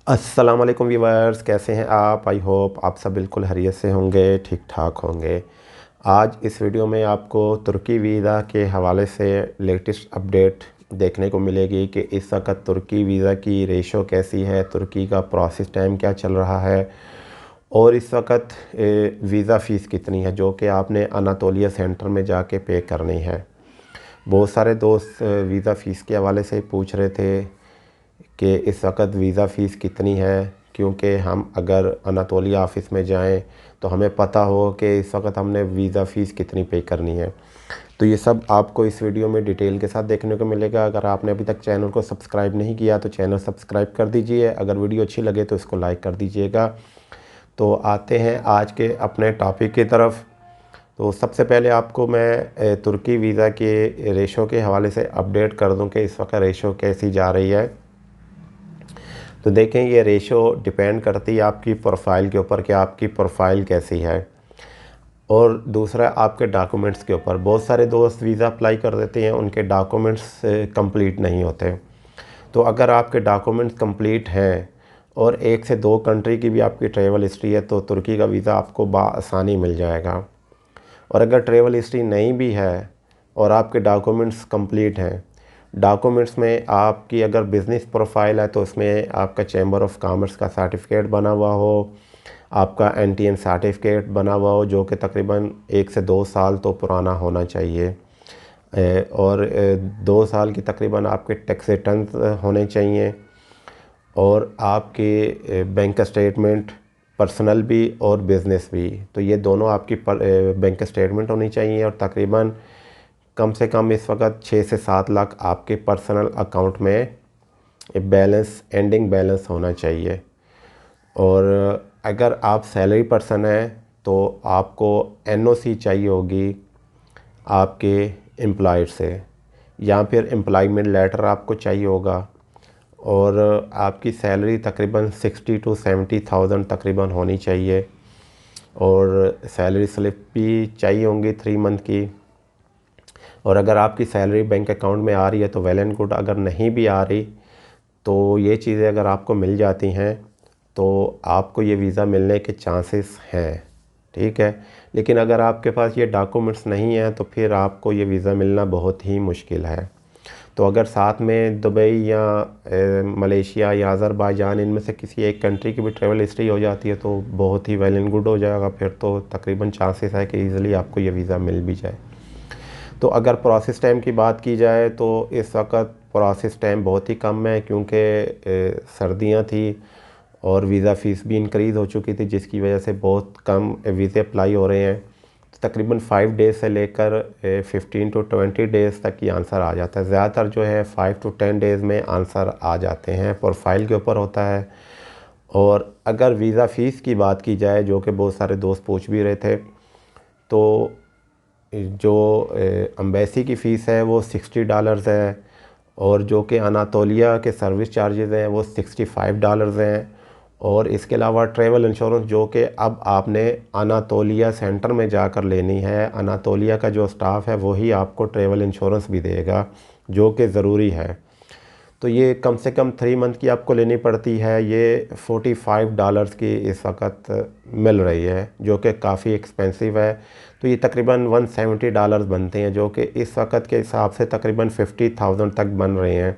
अस्सलाम वालेकुम व्यूवर्स, कैसे हैं आप? आई होप आप सब बिल्कुल खैरियत से होंगे, ठीक ठाक होंगे। आज इस वीडियो में आपको तुर्की वीज़ा के हवाले से लेटेस्ट अपडेट देखने को मिलेगी कि इस वक्त तुर्की वीज़ा की रेशो कैसी है, तुर्की का प्रोसेस टाइम क्या चल रहा है और इस वक्त वीज़ा फ़ीस कितनी है जो कि आपने अनातोलिया सेंटर में जाके पे करनी है। बहुत सारे दोस्त वीज़ा फ़ीस के हवाले से पूछ रहे थे कि इस वक्त वीज़ा फ़ीस कितनी है, क्योंकि हम अगर अनातोलिया ऑफ़िस में जाएं तो हमें पता हो कि इस वक्त हमने वीज़ा फ़ीस कितनी पे करनी है। तो ये सब आपको इस वीडियो में डिटेल के साथ देखने को मिलेगा। अगर आपने अभी तक चैनल को सब्सक्राइब नहीं किया तो चैनल सब्सक्राइब कर दीजिए। अगर वीडियो अच्छी लगे तो इसको लाइक कर दीजिएगा। तो आते हैं आज के अपने टॉपिक की तरफ। तो सबसे पहले आपको मैं तुर्की वीज़ा के रेशो के हवाले से अपडेट कर दूं कि इस वक्त रेशो कैसी जा रही है। तो देखें, ये रेशो डिपेंड करती है आपकी प्रोफाइल के ऊपर कि आपकी प्रोफाइल कैसी है, और दूसरा आपके डॉक्यूमेंट्स के ऊपर। बहुत सारे दोस्त वीज़ा अप्लाई कर देते हैं, उनके डॉक्यूमेंट्स कंप्लीट नहीं होते। तो अगर आपके डॉक्यूमेंट्स कंप्लीट हैं और 1 से 2 कंट्री की भी आपकी ट्रैवल हिस्ट्री है तो तुर्की का वीज़ा आपको बआसानी मिल जाएगा। और अगर ट्रैवल हिस्ट्री नहीं भी है और आपके डॉक्यूमेंट्स कंप्लीट हैं, डॉक्यूमेंट्स में आपकी अगर बिज़नेस प्रोफाइल है तो उसमें आपका चैम्बर ऑफ कॉमर्स का सर्टिफिकेट बना हुआ हो, आपका एनटीएन सर्टिफिकेट बना हुआ हो जो कि तकरीबन 1 से 2 साल तो पुराना होना चाहिए, और 2 साल की तकरीबन आपके टैक्स रिटर्न्स होने चाहिए, और आपके बैंक स्टेटमेंट पर्सनल भी और बिज़नेस भी, तो ये दोनों आपकी बैंक स्टेटमेंट होनी चाहिए। और तकरीबन कम से कम इस वक्त 6 से 7 लाख आपके पर्सनल अकाउंट में बैलेंस, एंडिंग बैलेंस होना चाहिए। और अगर आप सैलरी पर्सन हैं तो आपको एनओसी चाहिए होगी आपके एम्प्लॉयर से, या फिर एम्प्लॉयमेंट लेटर आपको चाहिए होगा। और आपकी सैलरी तकरीबन 60 to 70,000 तकरीबन होनी चाहिए, और सैलरी स्लिप भी चाहिए होंगी 3 मंथ की। और अगर आपकी सैलरी बैंक अकाउंट में आ रही है तो वेल एंड गुड, अगर नहीं भी आ रही तो ये चीज़ें अगर आपको मिल जाती हैं तो आपको ये वीज़ा मिलने के चांसेस हैं, ठीक है। लेकिन अगर आपके पास ये डॉक्यूमेंट्स नहीं हैं तो फिर आपको ये वीज़ा मिलना बहुत ही मुश्किल है। तो अगर साथ में दुबई या मलेशिया या अज़रबैजान, इनमें से किसी एक कंट्री की भी ट्रैवल हिस्ट्री हो जाती है तो बहुत ही वेल एंड गुड हो जाएगा। फिर तो तकरीबन चांसेस है कि ईज़िली आपको ये वीज़ा मिल भी जाए। तो अगर प्रोसेस टाइम की बात की जाए तो इस वक्त प्रोसेस टाइम बहुत ही कम है, क्योंकि सर्दियां थी और वीज़ा फ़ीस भी इंक्रीज़ हो चुकी थी, जिसकी वजह से बहुत कम वीज़े अप्लाई हो रहे हैं। तो तकरीबन 5 डेज़ से लेकर 15 to 20 डेज़ तक ये आंसर आ जाता है। ज़्यादातर जो है 5 to 10 डेज़ में आंसर आ जाते हैं, प्रोफाइल के ऊपर होता है। और अगर वीज़ा फ़ीस की बात की जाए, जो कि बहुत सारे दोस्त पूछ भी रहे थे, तो जो एम्बेसी की फ़ीस है वो $60 है, और जो कि अनातोलिया के सर्विस चार्जेस हैं वो $65 हैं। और इसके अलावा ट्रैवल इंश्योरेंस जो कि अब आपने अनातोलिया सेंटर में जाकर लेनी है, अनातोलिया का जो स्टाफ है वही आपको ट्रैवल इंश्योरेंस भी देगा, जो कि ज़रूरी है। तो ये कम से कम 3 मंथ की आपको लेनी पड़ती है। ये $45 की इस वक्त मिल रही है, जो कि काफ़ी एक्सपेंसिव है। तो ये तकरीबन $170 बनते हैं, जो कि इस वक्त के हिसाब से तकरीबन 50,000 तक बन रहे हैं।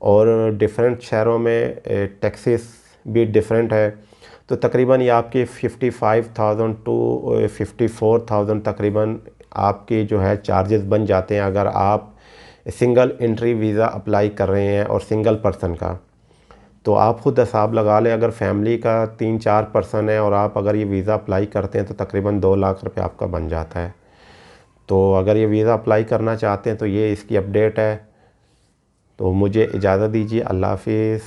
और डिफरेंट शहरों में टैक्सेस भी डिफरेंट है। तो तकरीबन ये आपकी 55,000 to 54,000 तकरीबन आपकी जो है चार्जेस बन जाते हैं, अगर आप सिंगल एंट्री वीज़ा अप्लाई कर रहे हैं और सिंगल पर्सन का। तो आप ख़ुद हिसाब लगा लें, अगर फैमिली का 3-4 पर्सन है और आप अगर ये वीज़ा अप्लाई करते हैं तो तकरीबन 2 लाख रुपए आपका बन जाता है। तो अगर ये वीज़ा अप्लाई करना चाहते हैं तो ये इसकी अपडेट है। तो मुझे इजाज़त दीजिए। अल्लाह हाफिज़।